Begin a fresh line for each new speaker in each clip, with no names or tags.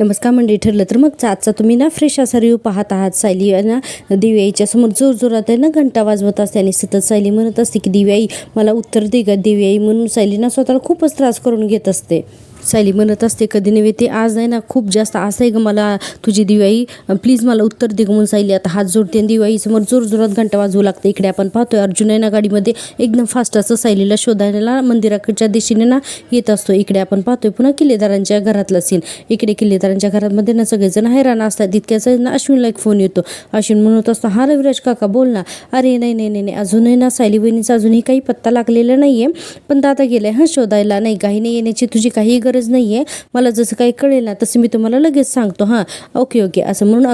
नमस्कार मंडळी, ठरलं तर मग आजचा तुम्ही ना फ्रेश असा रिव्ह्यू पाहत आहात. सायली ना दिव्याईच्या समोर जोरजोरात आहे ना घंटा वाजवत असते आणि सतत सायली म्हणत असते की दिव्याई मला उत्तर दे ग दिव्याई, म्हणून सायली ना स्वतःला खूपच त्रास करून घेत असते. सायली म्हणत असते कधी नव्हे ते आज आहे ना खूप जास्त असं आहे ग मला तुझी दिवाई, प्लीज मला उत्तर दे म्हणून सायली आता हात जोडते आणि दिवाई समोर जोरजोरात घंटा वाजवू लागते. इकडे आपण पाहतोय अर्जुन आहे ना गाडीमध्ये एकदम फास्ट असं सायलीला शोधायला मंदिराकडच्या दिशेने ना येत असतो. इकडे आपण पाहतोय पुन्हा किल्लेदारांच्या घरातला सीन. इकडे किल्लेदारांच्या घरामध्ये ना सगळेजण हैराण असतात. तितक्याच ना अश्विनला एक फोन येतो. अश्विन म्हणत असतो हा रविराज काका बोल ना. अरे नाही नाही नाही अजूनही ना सायली बहिणीचा अजूनही काही पत्ता लागलेला नाहीये, पण दादा गेलाय हा शोधायला. नाही काही येण्याची तुझी काही गरज नाहीये, मला जसं काही कळेल ना तसं मी तुम्हाला लगेच सांगतो. हां ओके ओके असं म्हणून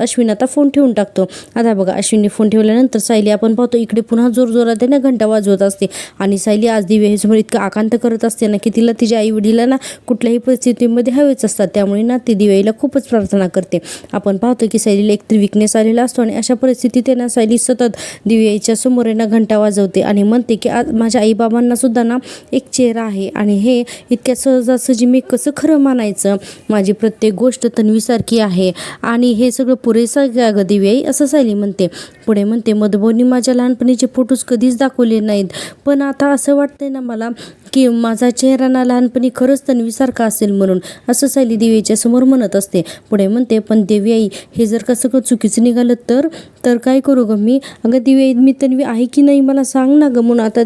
अश्विन आता फोन ठेवून टाकतो. आता बघा अश्विनने फोन ठेवल्यानंतर सायली आपण पाहतो इकडे पुन्हा जोरजोरात ना घंटा वाजवत असते आणि सायली आज दिव्यासमोर इतकं आकांत करत असते ना की तिला तिच्या आई वडिला ना कुठल्याही परिस्थितीमध्ये हवेच असतात. त्यामुळे ना ती दिव्याईला खूपच प्रार्थना करते. आपण पाहतो की सायलीला एकतरी विकनेस आलेला असतो आणि अशा परिस्थितीत ना सायली सतत दिव्याईच्या समोर ना घंटा वाजवते आणि म्हणते की आज माझ्या आईबाबांना सुद्धा ना एक चेहरा आहे आणि हे इतक्या सहजासहजी मी कसं खरं मानायचं. माझी प्रत्येक गोष्ट तन्वीसारखी आहे आणि हे सगळं पुरेसं आहे ग दिव्याई असं सायली म्हणते. पुढे म्हणते मधुभाऊंनी माझ्या लहानपणीचे फोटोज कधीच दाखवले नाहीत, पण आता असं वाटतंय ना मला की माझा चेहरा ना लहानपणी खरंच तन्वीसारखा असेल म्हणून असं सायली दिव्याईच्या समोर म्हणत असते. पुढे म्हणते पण दिव्याई हे जर का सगळं चुकीचं निघालं तर काय करू ग मी. अगं दिव्याई मी तन्वी आहे की नाही मला सांग ना ग. म्हणून आता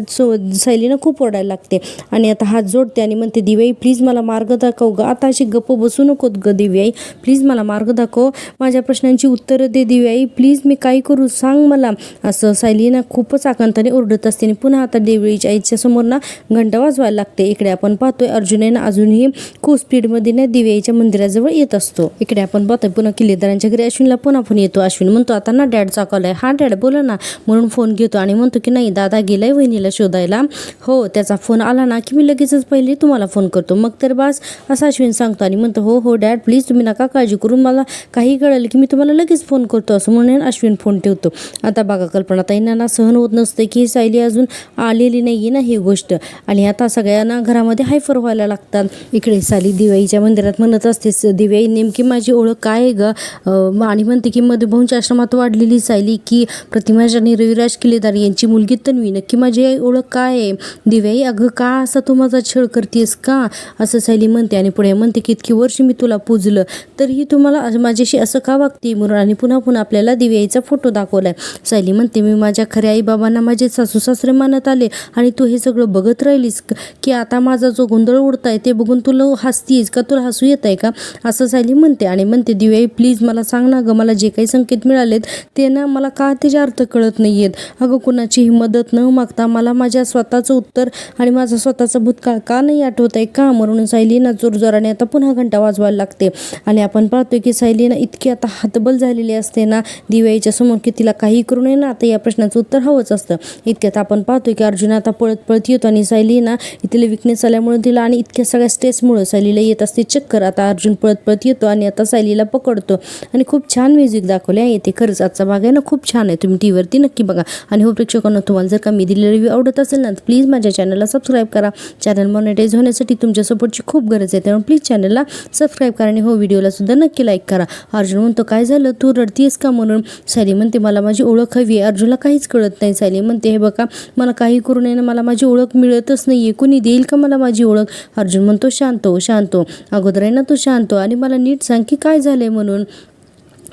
सायलीनं खूप ओरडायला लागते आणि आता हात जोडते आणि म्हणते दिव्याई प्लीज मला मार्ग दाखव ग. आता अशी गप्प बसू नकोत ग दिव्याई, प्लीज मला मार्ग दाखव, माझ्या प्रश्नांची उत्तरं दे दिव्याई, प्लीज मी काय करू सांग मला. असं सायली ना खूपच आकांताने ओरडत असते आणि पुन्हा आता दिव्याईच्या आईच्या समोर ना घंटा वाजवायला लागते. इकडे आपण पाहतोय अर्जुन ना अजूनही खूप स्पीडमध्ये ना दिव्याईच्या मंदिराजवळ येत असतो. इकडे आपण पाहतोय पुन्हा किल्लेदारांच्या घरी अश्विनला पुन्हा फोन येतो. अश्विन म्हणतो आता ना डॅड चाकवलाय. हा डॅड बोला ना म्हणून फोन घेतो आणि म्हणतो की नाही दादा गेलाय वहिनीला शोधायला. हो त्याचा फोन आला ना की मी लगेचच पहिले तुम्हाला फोन करतो मग तर बस असं अश्विन सांगतो आणि म्हणतो हो हो डॅड प्लीज तुम्ही नका काळजी करून, मला काही कळलं की मी तुम्हाला लगेच फोन करतो असं म्हणून अश्विन फोन ठेवतो. आता बघा कल्पनाताईंना ना सहन होत नसते की सायली अजून आलेली नाही ना ही गोष्ट आणि आता सगळ्यांना घरामध्ये हायफर व्हायला लागतात. इकडे सायली दिवाळीच्या मंदिरात म्हणत असते दिवाळी नेमकी माझी ओळख काय आहे ग. आणि म्हणते की मधुभाऊंच्या आश्रमात वाढलेली सायली की प्रतिमाज आणि रविराज किल्लेदार यांची मुलगी तन्वी नक्की माझी ओळख काय आहे. दिवाळी अगं का असा तू माझा छळ करतेस का असं सायली म्हणते आणि पुढे म्हणते की इतकी वर्ष मी तुला पूजलं तरीही तुम्हाला माझ्याशी असं का वागते म्हणून आणि पुन्हा आपल्याला दिव्याईचा फोटो दाखवलाय. सायली म्हणते मी माझ्या खऱ्या आई बाबांना माझे सासू सासरे मानत आले आणि तू हे सगळं बघत राहिलीस की आता माझा जो गोंधळ उडताय ते बघून तुला हसतीस का, तुला हसू येत आहे का असं सायली म्हणते आणि म्हणते दिव्याई प्लीज मला सांग ना ग, मला जे काही संकेत मिळालेत ते ना मला का त्याचे अर्थ कळत नाहीयेत. अगं कुणाचीही मदत न मागता मला माझ्या स्वतःचं उत्तर आणि माझा स्वतःचा भूतकाळ का नाही आठवत आहे का म्हणून सायली ना जोरजोराने आता पुन्हा घंटा वाजवायला लागते. आणि आपण पाहतोय की सायली ना इतकी आता हतबल झालेली असते ना दिव्याईच्या समोर की तिला काही करू नये ना आता या प्रश्नाचं उत्तर हवंच असतं. इतक्यात आपण पाहतोय की अर्जुन आता पळत पळत येतो आणि सायली ना तिला विकनेस आल्यामुळे तिला आणि इतक्या सगळ्या स्ट्रेसमुळे सायलीला येत असते चक्कर. आता अर्जुन पळत पळत येतो आणि आता सायलीला पकडतो आणि खूप छान म्युझिक दाखवले आहे. ते खरंच आजचा भाग आहे ना खूप छान आहे, तुम्ही टीव्हीवरती नक्की बघा. आणि हो प्रेक्षकांना तुम्हाला जर का मी दिलेला रिव्ह्यू आवडत असेल ना तर प्लीज माझ्या चॅनलला सबस्क्राईब करा. चॅनल मॉनिटाईज होण्यासाठी तुमच्या सपोर्टची खूप गरज आहे, त्यामुळे प्लीज चॅनलला सबस्क्राईब करा आणि हो व्हिडिओला सुद्धा नक्की लाईक करा. अर्जुन म्हणतो काय झालं तू रडतीयस का म्हणून. सायली म्हणते मला माझी ओळख हवी आहे. अर्जुनला काहीच कळत नाही. सायली म्हणते हे बघा मला काही करू नये ना, मला माझी ओळख मिळतच नाहीये, कुणी देईल का मला माझी ओळख. अर्जुन म्हणतो शांत हो शांत हो, अगोदर आहे ना तू शांत हो आणि मला नीट सांग की काय झालंय म्हणून.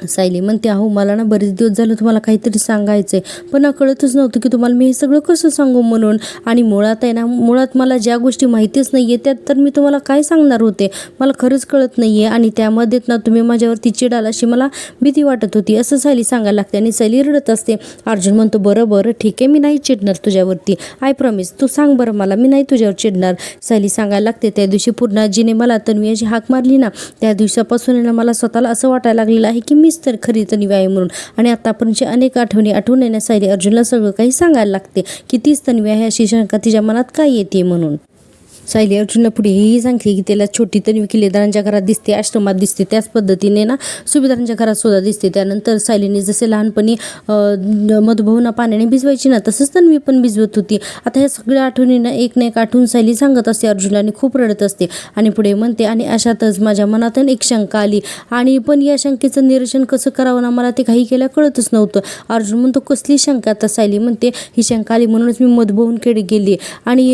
सायली म्हणते अहो मला ना बरेच दिवस झालं तुम्हाला काहीतरी सांगायचं आहे, पण कळतच नव्हतं की तुम्हाला मी हे सगळं कसं सांगू म्हणून. आणि मुळात आहे ना मुळात मला ज्या गोष्टी माहितीच नाही आहे त्यात तर मी तुम्हाला काय सांगणार होते, मला खरंच कळत नाही आहे आणि त्यामध्येच ना तुम्ही माझ्यावरती चिडाल अशी मला भीती वाटत होती असं सायली सांगायला लागते आणि सायली रडत असते. अर्जुन म्हणतो बरं बरं ठीक आहे मी नाही चिडणार तुझ्यावरती, आय प्रॉमिस, तू सांग बरं मला, मी नाही तुझ्यावर चिडणार. सायली सांगायला लागते त्या दिवशी पूर्णाजीने मला तन्वी अशी हाक मारली ना त्या दिवसापासून ना मला स्वतःला असं वाटायला लागलेलं आहे की मीच तर खरी तन्वी आहे म्हणून. आणि आतापर्यंतची अनेक आठवणी आठवून येण्यास सायली अर्जुनला सगळं काही सांगायला लागते की तीच तन्वी आहे अशी शंका तिच्या मनात काय येते म्हणून. सायली अर्जुनला पुढे हेही सांगते की त्याला छोटी तन्वी किल्लेदारांच्या घरात दिसते, आश्रमात दिसते, त्याच पद्धतीने ना सुभेदारांच्या घरात सुद्धा दिसते. त्यानंतर सायलीने जसे लहानपणी मधुभावना पाण्याने भिजवायची ना, तसंच तन्वी पण भिजवत होती. आता ह्या सगळ्या आठवणींना एक ना एक आठवून सायली सांगत असते अर्जुनला आणि खूप रडत असते. आणि पुढे म्हणते, आणि अशातच माझ्या मनातून एक शंका आली, आणि पण या शंकेचं निरसन कसं करावं ना मला ते काही केल्या कळतच नव्हतं. अर्जुन म्हणतो, कसली शंका? तर सायली म्हणते, ही शंका आली म्हणूनच मी मधुभाऊंकडे गेली आणि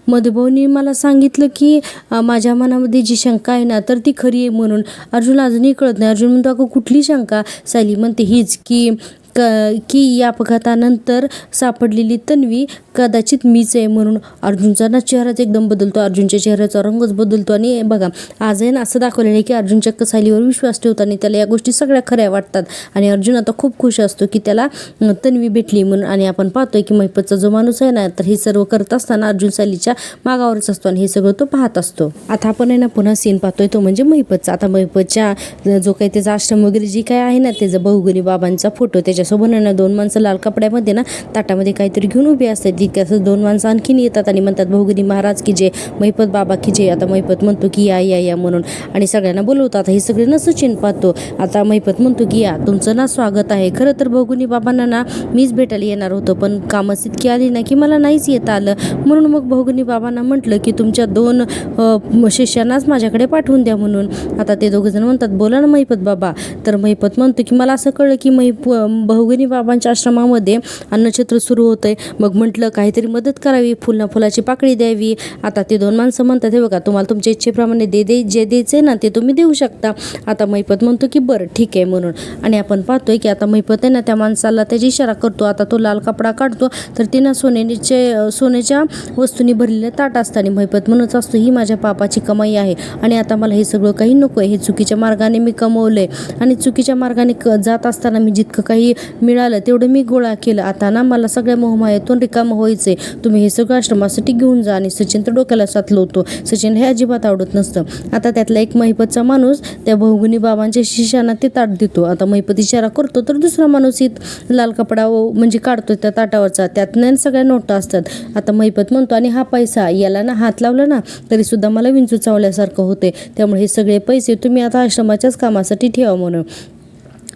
मधुभाऊंनी मला सांगितलं की माझ्या मनामध्ये जी शंका आहे ना तर ती खरी आहे म्हणून. अर्जुनला अजूनही कळत नाही. अर्जुन म्हणतो, अगं कुठली शंका? सायली म्हणते, हीच की या अपघातानंतर सापडलेली तन्वी कदाचित मीच आहे म्हणून. अर्जुनचा ना चेहराच एकदम बदलतो, अर्जुनच्या चेहऱ्याचा रंगच बदलतो. आणि बघा आज आहे ना असं दाखवलेलं आहे की अर्जुन चक्क सायलीवर विश्वास ठेवतो आणि त्याला या गोष्टी सगळ्या खऱ्या वाटतात. आणि अर्जुन आता खूप खुश असतो की त्याला तन्वी भेटली म्हणून. आणि आपण पाहतोय की महिपतचा जो माणूस आहे ना तर हे सर्व करत असताना अर्जुन सायलीच्या मागावरच असतो आणि हे सगळं तो पाहत असतो. आता आपण आहे ना पुन्हा सीन पाहतोय तो म्हणजे महिपतचा. आता महिपतच्या जो काही त्याचा आश्रम वगैरे जी काय आहे ना त्याचा बहुगुणी बाबांचा फोटो, त्याच्यासोबत ना 2 माणसं लाल कपड्यामध्ये ना ताटामध्ये काहीतरी घेऊन उभी असतात. तिथे 2 माणसं आणखीन येतात आणि म्हणतात, बहुगुणी महाराज की जे, महिपत बाबा की जे. आता महिपत म्हणतो की या या या म्हणून आणि सगळ्यांना बोलवतात. हे सगळे ना सचिन पाहतो. आता महिपत म्हणतो की या, तुमचं ना स्वागत आहे. खरं तर बहुगुणी बाबांना ना मीच भेटायला येणार होतं, पण कामच इतकी आली ना की मला नाहीच येता आलं. म्हणून मग बहुगुणी बाबांना म्हटलं की तुमच्या 2 शिष्यांनाच माझ्याकडे पाठवून द्या म्हणून. आता ते दोघंजण म्हणतात, बोला ना महिपत बाबा. तर महिपत म्हणतो की मला असं कळलं की बहुगुणी बाबांच्या आश्रमामध्ये अन्नछत्र सुरू होतंय. मग म्हटलं काहीतरी मदत करावी, फुलाची पाकळी द्यावी. आता ते 2 माणसं म्हणतात, हे बघा तुम्हाला तुमच्या इच्छेप्रमाणे जे द्यायचे ना ते तुम्ही देऊ शकता. आता महिपत म्हणतो की बरं ठीक आहे म्हणून. आणि आपण पाहतोय की आता महिपत आहे ना त्या माणसाला त्याची इशारा करतो. आता तो लाल कपडा काढतो तर ते ना सोन्याच्या वस्तूंनी भरलेलं ताट असतं आणि महिपत म्हणत असतो, ही माझ्या पापाची कमाई आहे आणि आता मला हे सगळं काही नको आहे. हे चुकीच्या मार्गाने मी कमवलंय आणि चुकीच्या मार्गाने जात असताना मी जितकं काही मिळालं तेवढं मी गोळा केलं. आता ना मला सगळ्या मोहमायेतून रिकामं व्हायचंय. तुम्ही हे सगळं आश्रमासाठी घेऊन जा. आणि सचिन तर डोक्याला साथलं होतो. सचिन हे अजिबात आवडत नसतं. आता त्यातला एक महिपतचा माणूस त्या बहुगुणी बाबांच्या शिष्यांना ते ताट देतो. आता महिपत इशारा करतो तर दुसरा माणूस लाल कपडा म्हणजे काढतो त्या ताटावरचा, त्यातनं सगळ्या नोटा असतात. आता महिपत म्हणतो, आणि हा पैसा याला ना हात लावला ना तरी सुद्धा मला विंचू चावल्यासारखं होते, त्यामुळे हे सगळे पैसे तुम्ही आता आश्रमाच्याच कामासाठी ठेवा म्हणून.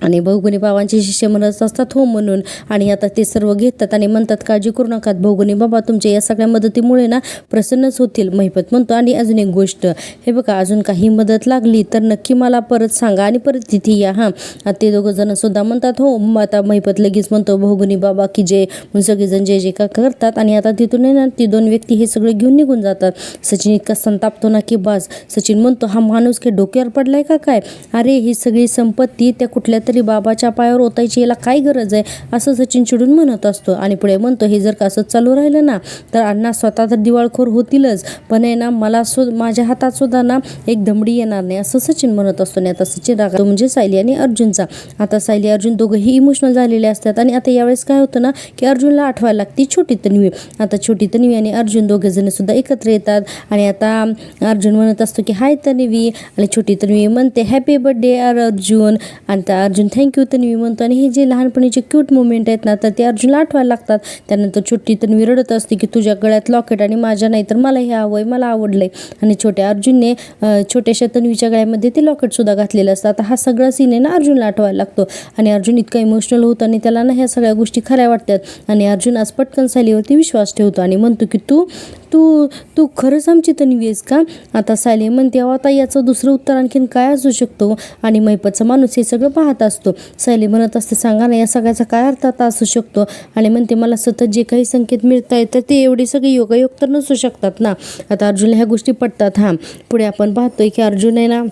आणि बहुगुणी बाबांचे शिष्य म्हणत असतात हो म्हणून. आणि आता ते सर्व घेतात आणि म्हणतात, काळजी करू नका बहुगुणी बाबा, तुमच्या या सगळ्या मदतीमुळे ना प्रसन्नच होतील. महिपत म्हणतो, आणि अजून एक गोष्ट, हे बघा अजून काही मदत लागली तर नक्की मला परत सांगा आणि परत तिथे या हां. आता ते 2 जण सुद्धा म्हणतात हो. आता महिपत लगेच म्हणतो, बहुगुणी बाबा की जे, म्हणून सगळेजण जय जय का करतात. आणि आता तिथून आहे ना ती 2 व्यक्ती हे सगळं घेऊन निघून जातात. सचिन इतका संतापतो ना की बास. सचिन म्हणतो, हा माणूस काय डोक्यावर पडलाय का काय? अरे ही सगळी संपत्ती त्या कुठल्या तरी बाबाच्या पायावर ओतायची याला काय गरज आहे, असं सचिन चिडून म्हणत असतो. आणि पुढे म्हणतो, हे जर का असं चालू राहिलं ना तर अण्णा स्वतः तर दिवाळखोर होतीलच, पण आहे ना मला माझ्या हातात सुद्धा ना एक दमडी येणार नाही, असं सचिन म्हणत असतो. आणि आता सचिन रागतो म्हणजे सायली आणि अर्जुनचा. आता सायली अर्जुन दोघंही इमोशनल झालेले असतात. आणि आता यावेळेस काय होतं ना की अर्जुनला आठवायला लागते छोटी तन्वी. आता छोटी तन्वी आणि अर्जुन दोघेजण सुद्धा एकत्र येतात. आणि आता अर्जुन म्हणत असतो की हाय तन्वी, आणि छोटी तन्वी म्हणते हॅपी बर्थडे अर्जुन. आणि त्या अर्जुन थँक्यू तन्वी म्हणतो. आणि हे जे लहानपणीचे क्यूट मुवमेंट आहेत ना तर ते अर्जुनला आठवायला लागतात. त्यानंतर छोटी तन्वी रडत असते की तुझ्या गळ्यात लॉकेट आणि माझ्या नाही तर मला हे हवंय, मला आवडलंय. आणि छोट्या अर्जुनने छोट्याशा तन्वीच्या गळ्यामध्ये ते लॉकेट सुद्धा घातलेलं असतं. आता हा सगळा सीन आहे ना अर्जुनला आठवायला लागतो. आणि अर्जुन इतका इमोशनल होतो आणि त्याला ना ह्या सगळ्या गोष्टी खऱ्या वाटतात. आणि अर्जुन आज पटकन सायलीवरती विश्वास ठेवतो आणि म्हणतो की तू तू तू खरंच आमची तन्वी आहेस का? आता सायली म्हणते, आता याचं दुसरं उत्तर आणखीन काय असू शकतो? आणि महिपतचा माणूस हे सगळं पाहत असतो. सायली म्हणत असते, सांगा ना या सगळ्याचा काय अर्थ आता असू शकतो? आणि म्हणते, मला सतत जे काही संकेत मिळत आहेत तर ते एवढे सगळे योगायोग तर नसू शकतात ना. आता अर्जुनला ह्या गोष्टी पटतात. हां, पुढे आपण पाहतोय की अर्जुन आहे ना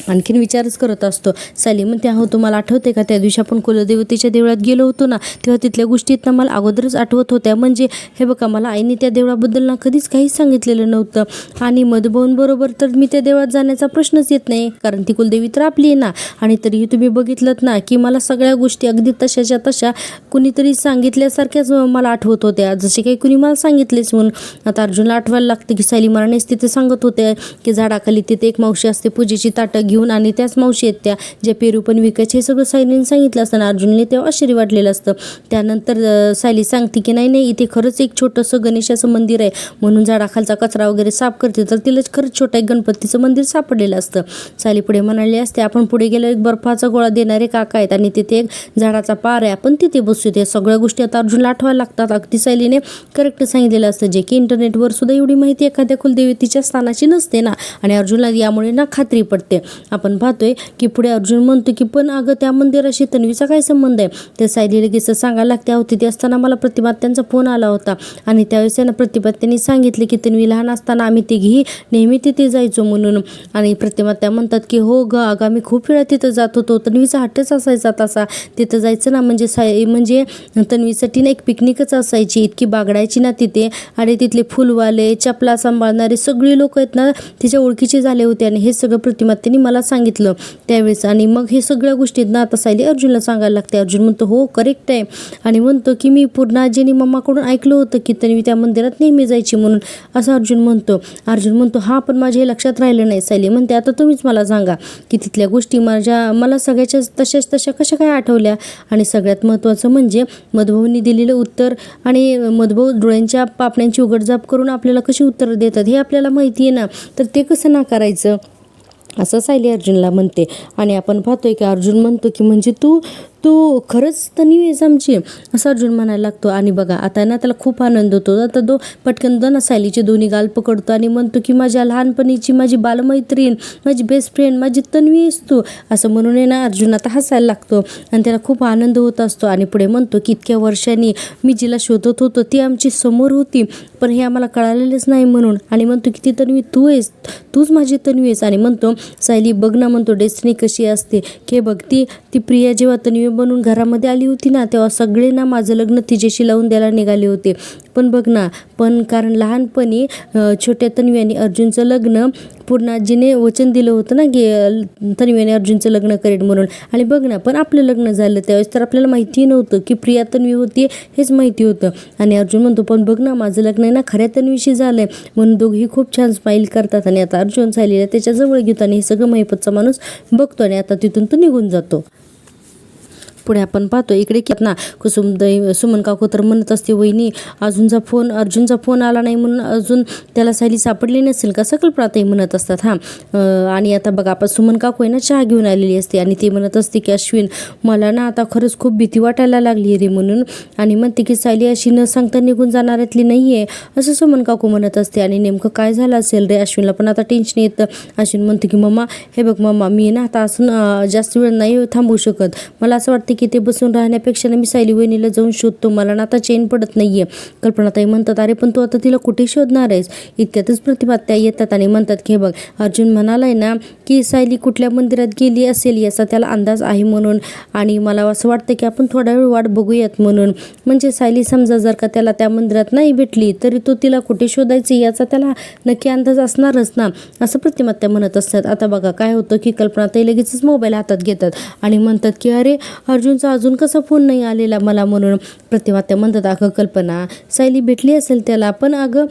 आणखीन विचारच करत असतो. सायली म्हणते, हो तुम्हाला आठवते का त्या दिवशी आपण कुलदेवतेच्या देवळात गेलो होतो ना, तेव्हा तिथल्या गोष्टी ना मला अगोदरच आठवत होत्या. म्हणजे हे बघा मला आईने त्या देवळाबद्दल ना कधीच काहीच सांगितलेलं नव्हतं. आणि मधुभाऊंबरोबर तर मी त्या देवळात जाण्याचा प्रश्नच येत नाही, कारण ती कुलदेवी तर आपली आहे ना. आणि तरीही तुम्ही बघितलं ना की मला सगळ्या गोष्टी अगदी तशाच्या तशा कुणीतरी सांगितल्यासारख्याच मला आठवत होत्या, जसे काही कुणी मला सांगितलेच म्हणून. आता अर्जुनला आठवायला लागतं की सायली मरानेच तिथे सांगत होते की झाडाखाली तिथे एक मावशी असते, पूजेची ताटं घेऊन घेऊन आणि त्याच मावशी आहेत त्या जे पेरू पण विकायचे हे सगळं सायलीने सांगितलं असताना अर्जुनने तेव्हा आश्चर्य वाटलेलं असतं. त्यानंतर सायली सांगते की नाही इथे खरंच एक छोटंसं गणेशाचं मंदिर आहे म्हणून झाडाखालचा कचरा वगैरे साफ करते तर तिला खरंच छोटं एक गणपतीचं मंदिर सापडलेलं असतं. सायली पुढे म्हणाली असते आपण पुढे गेलो एक बर्फाचा गोळा देणारे काका आहेत आणि तिथे एक झाडाचा पार आहे आपण तिथे बसू. ते सगळ्या गोष्टी आता अर्जुनला आठवायला लागतात. अगदी सायलीने करेक्ट सांगितलेलं असतं जे की इंटरनेटवर सुद्धा एवढी माहिती एखाद्या कुलदेवतेच्या स्थानाची नसते ना आणि अर्जुनला यामुळे ना खात्री पडते. आपण पाहतोय की पुढे अर्जुन म्हणतो की पण अगं त्या मंदिराशी तन्वीचा काय संबंध आहे. ते सायली लगेच सांगायला लागते अहो तिथे असताना मला प्रतिमात्यांचा फोन आला होता आणि त्यावेळेस त्यांना प्रतिमात्यांनी सांगितले की तन्वी लहान असताना आम्ही तिघी नेहमी तिथे जायचो म्हणून. आणि प्रतिमात्या म्हणतात की हो ग अगं आम्ही खूप वेळा तिथं जात होतो. तन्वीचा हट्टच असायचा तसा तिथं जायचं ना म्हणजे तन्वीसाठी ना एक पिकनिकच असायची. इतकी बागडायची ना तिथे आणि तिथले फुलवाले चपला सांभाळणारे सगळी लोक आहेत ना तिच्या ओळखीचे झाले होते आणि हे सगळं प्रतिमात्यांनी मला सांगितलं त्यावेळेस. आणि मग हे सगळ्या गोष्टीत ना आता सायली अर्जुनला सांगायला लागते. अर्जुन म्हणतो हो करेक्ट आहे आणि म्हणतो की मी पूर्ण आजीनी मम्माकडून ऐकलं होतं की तन्वी त्या मंदिरात नेहमी जायची म्हणून असं अर्जुन म्हणतो हा पण माझ्या हे लक्षात राहिलं नाही. सायली म्हणते आता तुम्हीच मला सांगा की तिथल्या गोष्टी मला सगळ्याच्या तशा कशा काय आठवल्या. आणि सगळ्यात महत्त्वाचं म्हणजे मधुभाऊंनी दिलेलं उत्तर आणि मधुभाऊ डोळ्यांच्या पापण्यांची उघडझाप करून आपल्याला कशी उत्तर देतात हे आपल्याला माहिती आहे ना तर ते कसं नाकारायचं असं सायली अर्जुनला म्हणते. आणि आपण पाहतोय की अर्जुन म्हणतो की म्हणजे तू खरंच तन्वी आहेस आमची असं अर्जुन म्हणायला लागतो. आणि बघा आता ना त्याला खूप आनंद होतो. आता तो पटकन ना सायलीचे दोन्ही गाल पकडतो आणि म्हणतो की माझ्या लहानपणीची माझी बालमैत्रीण माझी बेस्ट फ्रेंड माझी तन्वी आहेस तू असं म्हणून ना अर्जुन आता हसायला लागतो आणि त्याला खूप आनंद होत असतो. आणि पुढे म्हणतो की इतक्या वर्षांनी मी जिला शोधत होतो ती आमची समोर होती पण हे आम्हाला कळालेलंच नाही म्हणून. आणि म्हणतो की ती तन्वी तूच माझी तन्वी आहेस. आणि म्हणतो सायली बघ ना म्हणतो डेस्टिनी कशी असते की बघ ती प्रिया जेव्हा तन्वी बनून घरामध्ये आली होती ना तेव्हा सगळे ना माझं लग्न तिच्याशी लावून द्यायला निघाले होते पण बघ ना कारण लहानपणी छोट्या तन्वी आणि अर्जुनचं लग्न पूर्ण आजीने वचन दिलं होतं ना की तन्वी आणि अर्जुनचं लग्न करेल म्हणून. आणि बघ ना पण आपलं लग्न झालं त्यावेळेस तर आपल्याला माहिती नव्हतं की प्रिया तन्वी होती हेच माहिती होतं. आणि अर्जुन म्हणतो पण बघ ना माझं लग्न आहे ना खऱ्या तन्वीशी झालंय म्हणून दोघेही खूप छान स्माईल करतात. आणि आता अर्जुन सायलीला त्याच्याजवळ घेतो आणि हे सगळं महिपतचा माणूस बघतो आणि आता तिथून तो निघून जातो. पुढे आपण पाहतो इकडे की ना सुमन काकू तर म्हणत असते वहिनी अर्जुनचा फोन आला नाही म्हणून अजून त्याला सायली सापडली नसेल का सकल्पनाताई म्हणत असतात. आणि आता बघा आपण सुमन काकू आहे ना चहा घेऊन आलेली असते आणि ती म्हणत असते की अश्विन मला ना आता खरंच खूप भीती वाटायला लागली रे म्हणून. आणि म्हणते की सायली अशी न सांगता निघून जाणाऱ्यातली नाही आहे असं सुमन काकू म्हणत असते. आणि नेमकं काय झालं असेल रे अश्विनला पण आता टेन्शन येतं. अश्विन म्हणते की मम्मा हे बघ मम्मा मी ना आता असून जास्त वेळ नाही थांबू शकत. मला असं वाटतं की ते बसून राहण्यापेक्षा मी सायली वहिनीला जाऊन शोधतो मला ना आता चैन पडत नाहीये. कल्पनाताई म्हणतात अरे पण तू आता तिला कुठे शोधणार आहेस. इतक्यातच प्रतिभात्या येतात आणि म्हणतात की हे बघ अर्जुन म्हणालाय ना की सायली कुठल्या मंदिरात गेली असेल याचा त्याला अंदाज आहे म्हणून आणि मला असं वाटतं की आपण थोडा वेळ वाट बघूयात म्हणून. म्हणजे सायली समजा जर का त्याला त्या मंदिरात नाही भेटली तरी तो तिला कुठे शोधायची याचा त्याला नक्की अंदाज असणारच ना असं प्रतिमात्या म्हणत असतात. आता बघा काय होतं की कल्पनाताई लगेचच मोबाईल हातात घेतात आणि म्हणतात की अरे अर्जुनचा अजून कसा फोन नाही आलेला मला म्हणून. प्रतिमात्या म्हणतात अगं कल्पना सायली भेटली असेल त्याला पण अगं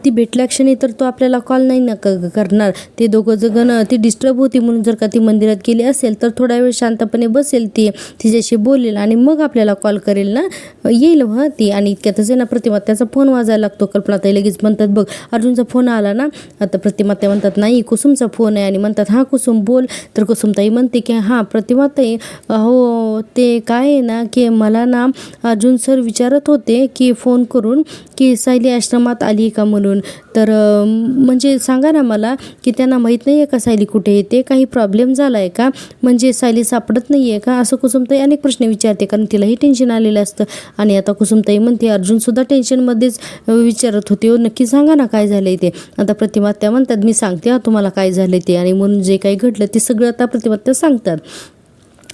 ती भेटल्या क्षणी तर तो आपल्याला कॉल नाही ना करणार. ते दोघं जण ती डिस्टर्ब होती म्हणून जर का ती मंदिरात गेली असेल तर थोडा वेळ शांतपणे बसेल ती तिच्याशी बोलेल आणि मग आपल्याला कॉल करेल ना येईल ती. आणि इतक्यातच आहे ना प्रतिमात्याचा फोन वाजायला लागतो. कल्पनाताई लगेच म्हणतात बघ अर्जुनचा फोन आला ना. आता प्रतिमात्या म्हणतात नाही कुसुमचा फोन आहे आणि म्हणतात हां कुसुम बोल. तर कुसुमताई म्हणते की हां प्रतिमाताई हो ते काय आहे ना की मला ना अर्जुन सर विचारत होते की फोन करून की सायली आश्रमात आली का म्हणून. तर म्हणजे सांगा ना मला की त्यांना माहीत नाही आहे का सायली कुठे येते काही प्रॉब्लेम झाला आहे का म्हणजे सायली सापडत नाही आहे का असं कुसुमताई अनेक प्रश्न विचारते कारण तिलाही टेन्शन आलेलं असतं. आणि आता कुसुमताई म्हणते अर्जुनसुद्धा टेन्शनमध्येच विचारत होते हो नक्की सांगा ना काय झालं ते. आता प्रतिमात्या म्हणतात मी सांगते तुम्हाला काय झालं ते आणि म्हणून जे काही घडलं ते सगळं आता प्रतिमात्या सांगतात.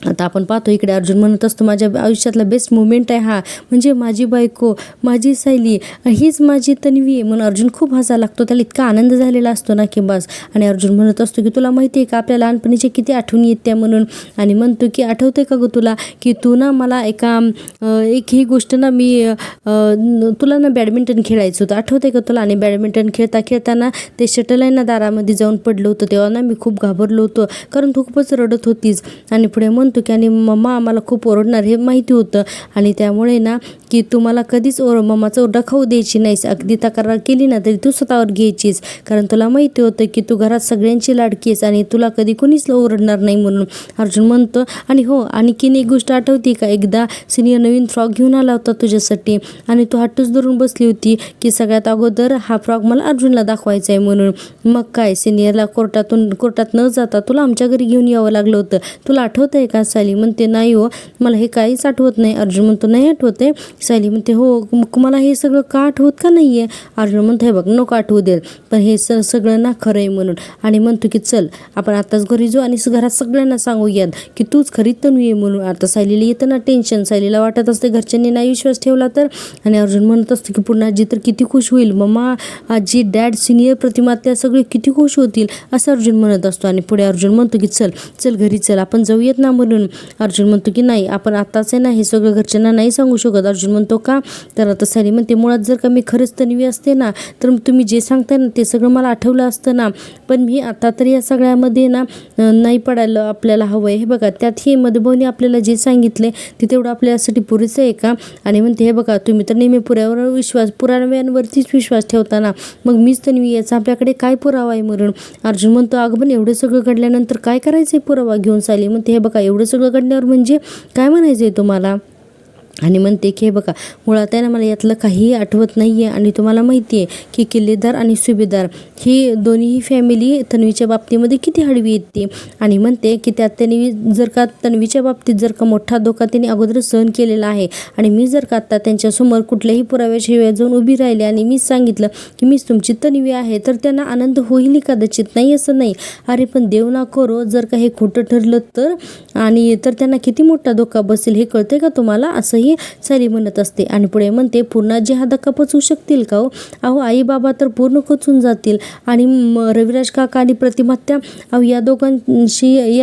आता आपण पाहतो इकडे अर्जुन म्हणत असतो माझ्या आयुष्यातला बेस्ट मोमेंट आहे हा, म्हणजे माझी बायको, माझी सायली, हीच माझी तन्वी आहे. म्हणून अर्जुन खूप हसायला लागतो, त्याला इतका आनंद झालेला असतो ना की बस. आणि अर्जुन म्हणत असतो की तुला माहिती आहे का आपल्या लहानपणीची किती आठवणी येत्या म्हणून. आणि म्हणतो की आठवते का गं तुला की तू ना मला एक ही गोष्ट ना मी तुला ना बॅडमिंटन खेळायचं होतं, आठवते का तुला. आणि बॅडमिंटन खेळता खेळताना ते शटल आहे ना दारामध्ये जाऊन पडलं होतं, तेव्हा ना मी खूप घाबरलो होतो कारण तू खूपच रडत होतीस. आणि पुढे म्हणतो की आणि मम्मा आम्हाला खूप ओरडणार हे माहिती होतं, आणि त्यामुळे ना की तू मला कधीच मम्माचा ओरडा खाऊ द्यायची नाहीस, अगदी तक्रार केली ना तरी तू स्वतःवर घ्यायचीस, कारण तुला माहिती होतं की तू घरात सगळ्यांची लाडकी आहेस आणि तुला कधी कोणीच ओरडणार नाही म्हणून. अर्जुन म्हणतो आणि हो आणखीन एक गोष्ट आठवते का, एकदा सिनियर नवीन फ्रॉक घेऊन आला होता तुझ्यासाठी आणि तू हट्टच धरून बसली होती की सगळ्यात अगोदर हा फ्रॉक मला अर्जुनला दाखवायचा आहे म्हणून. मग काय सिनियरला कोर्टात न जाता तुला आमच्या घरी घेऊन यावं लागलं होतं, तुला आठवतं आहे का. सायली म्हणते नाही हो मला हे काहीच आठवत नाही. अर्जुन म्हणतो नाही आठवते. सायली म्हणते हो मग मला हे सगळं का आठवत का नाही आहे. अर्जुन म्हणतो हे बघ नको आठवू दे, पण हे सगळं ना खरं आहे म्हणून. आणि म्हणतो की चल आपण आताच घरी जाऊ आणि घरात सगळ्यांना सांगूयात की तूच खरी तन्वी आहे म्हणून. आता सायलीला येतं ना टेन्शन, सायलीला वाटत असते घरच्यांनी नाही विश्वास ठेवला तर. आणि अर्जुन म्हणत असतो की पूर्ण आजी तर किती खुश होईल, मम्मा आजी डॅड सिनियर प्रतिमा त्या सगळे किती खुश होतील असं अर्जुन म्हणत असतो. आणि पुढे अर्जुन म्हणतो की चल घरी चल आपण जाऊयात ना म्हणून. अर्जुन म्हणतो की नाही आपण आताच आहे ना हे सगळं घरच्यांना नाही सांगू शकत. अर्जुन म्हणतो का, तर आता सायली म्हणते मुळात जर का मी खरंच तन्वी असते ना तर तुम्ही जे सांगताय ना ते सगळं मला आठवलं असतं ना, पण मी आता तर या सगळ्यामध्ये ना नाही पडायला आपल्याला हवं आहे. हे बघा त्यात हे मधुभाऊने आपल्याला जे सांगितले ते तेवढं आपल्यासाठी पुरेसं आहे का. आणि म्हणते हे बघा तुम्ही तर नेहमी पुराव्यांवरतीच विश्वास ठेवता ना, मग मीच तन्वी याचा आपल्याकडे काय पुरावा आहे म्हणून. अर्जुन म्हणतो अगं पण एवढं सगळं घडल्यानंतर काय करायचं आहे पुरावा घेऊन. सायली म्हणते हे बघा एवढं सगळं घडल्यावर म्हणजे काय म्हणायचं आहे तुम्हाला. आणि म्हणते की हे बघा मुळात आहे ना मला यातलं काहीही आठवत नाही आहे, आणि तुम्हाला माहिती आहे की किल्लेदार आणि सुभेदार ही दोन्हीही फॅमिली तन्वीच्या बाबतीमध्ये किती हळवी येते. आणि म्हणते की त्यात त्यांनी जर का तन्वीच्या बाबतीत जर का मोठा धोका त्यांनी अगोदरच सहन केलेला आहे, आणि मी जर का आत्ता त्यांच्यासमोर कुठल्याही पुराव्याशिवाय जाऊन उभी राहिले आणि मीच सांगितलं की मीच तुमची तन्वी आहे तर त्यांना आनंद होईल कदाचित, नाही असं नाही. अरे पण देव ना करो जर का हे खोटं ठरलं तर, आणि तर त्यांना किती मोठा धोका बसेल हे कळते का तुम्हाला, असंही सायली म्हणत असते. आणि पुढे म्हणते पूर्ण जे हा धक्का पचवू शकतील का हो. अहो आई बाबा तर पूर्ण खचून जातील, आणि रविराज काका आणि प्रतिमा त्या अहो या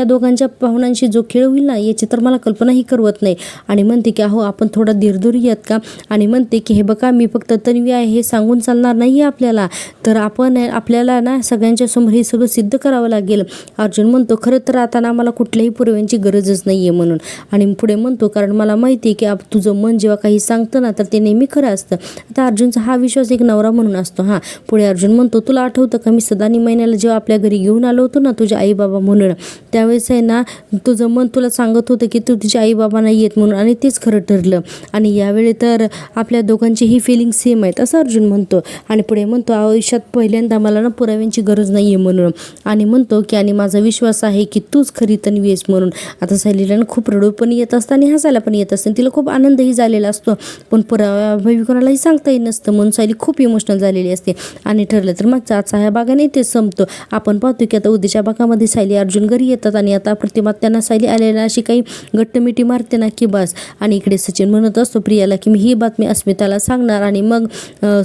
दोघांच्या पाहुण्यांशी जो खेळ होईल ना याची तर मला कल्पनाही करवत नाही. आणि म्हणते की अहो आपण थोडा धीर धरूयात का. आणि म्हणते की हे बघा मी फक्त तन्वी आहे हे सांगून चालणार नाही आपल्याला, तर आपल्याला ना सगळ्यांच्या समोर हे सगळं सिद्ध करावं लागेल. अर्जुन म्हणतो खरं तर आता ना मला कुठल्याही पुराव्यांची गरजच नाही आहे म्हणून. आणि पुढे म्हणतो कारण मला माहिती आहे की तुझं मन जेव्हा काही सांगतं ना तर ते नेहमी खरं असतं. आता अर्जुनचा हा विश्वास एक नवरा म्हणून असतो. हां पुढे अर्जुन म्हणतो तुला आठवतं का मी सदानी महिन्याला जेव्हा आपल्या घरी घेऊन आलो होतो ना तुझे आई बाबा म्हणून, त्यावेळेस आहे ना तुझं मन तुला सांगत होतं की तू तुझे आई बाबा नाही आहेत म्हणून, आणि तेच खरं ठरलं. आणि यावेळी तर आपल्या दोघांची ही फिलिंग सेम आहेत असं अर्जुन म्हणतो. आणि पुढे म्हणतो आयुष्यात पहिल्यांदा मला ना पुराव्यांची गरज नाही आहे म्हणून. आणि म्हणतो की आणि माझा विश्वास आहे की तूच खरी तन्वी आहेस म्हणून. आता सायलीला खूप रडू पण येत असतं आणि हसायला पण येत असतं, तिला खूप आनंदही झालेला असतो, पण पुराव्याभावी कोणालाही सांगता येत नसतं म्हणून सायली खूप इमोशनल झालेली असते. आणि ठरलं तर मग आजचा ह्या भागाने तेच संपतो. आपण पाहतो की आता उद्याच्या भागामध्ये सायली अर्जुन घरी येतात, आणि आता प्रतिमा त्यांना सायली आलेला अशी काही घट्टमिठी मारते ना की बस. आणि इकडे सचिन म्हणत असतो प्रियाला की मी ही बातमी अस्मिताला सांगणार, आणि मग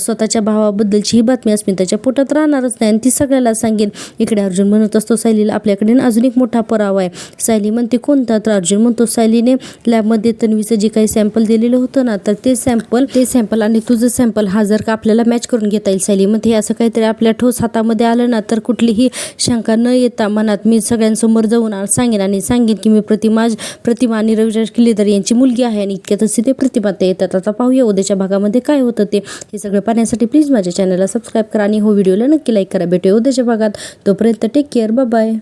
स्वतःच्या भावाबद्दलची ही बातमी अस्मिताच्या पोटात राहणारच नाही आणि ती सगळ्याला सांगेन. इकडे अर्जुन म्हणत असतो सायलीला आपल्याकडे अजून एक मोठा पुरावा आहे. सायली म्हणते कोणता, तर अर्जुन म्हणतो सायलीने लॅबमध्ये तन्वीचं जे काही सॅम्पल दिलेलं होतं ना तर ते सॅम्पल आणि तुझं सॅम्पल हा जर का आपल्याला मॅच करून घेता येईल सायली म्हणते हे असं काहीतरी आपल्या ठोस हातामध्ये आलं ना तर कुठलीही शंका न येता मनात मी सगळ्यांसमोर जाऊन सांगेन की मी प्रतिमा आणि रविराज किल्लेदार यांची मुलगी आहे, आणि इतक्यातच ते प्रतिमा ते येतात. आता पाहूया उद्याच्या भागामध्ये काय होतं ते. हे सगळं पाहण्यासाठी प्लीज माझ्या चॅनलला सबस्क्राईब करा आणि हो व्हिडिओला नक्की लाईक करा. भेटूया उद्याच्या भागात, तोपर्यंत टेक केअर, बाय बाय.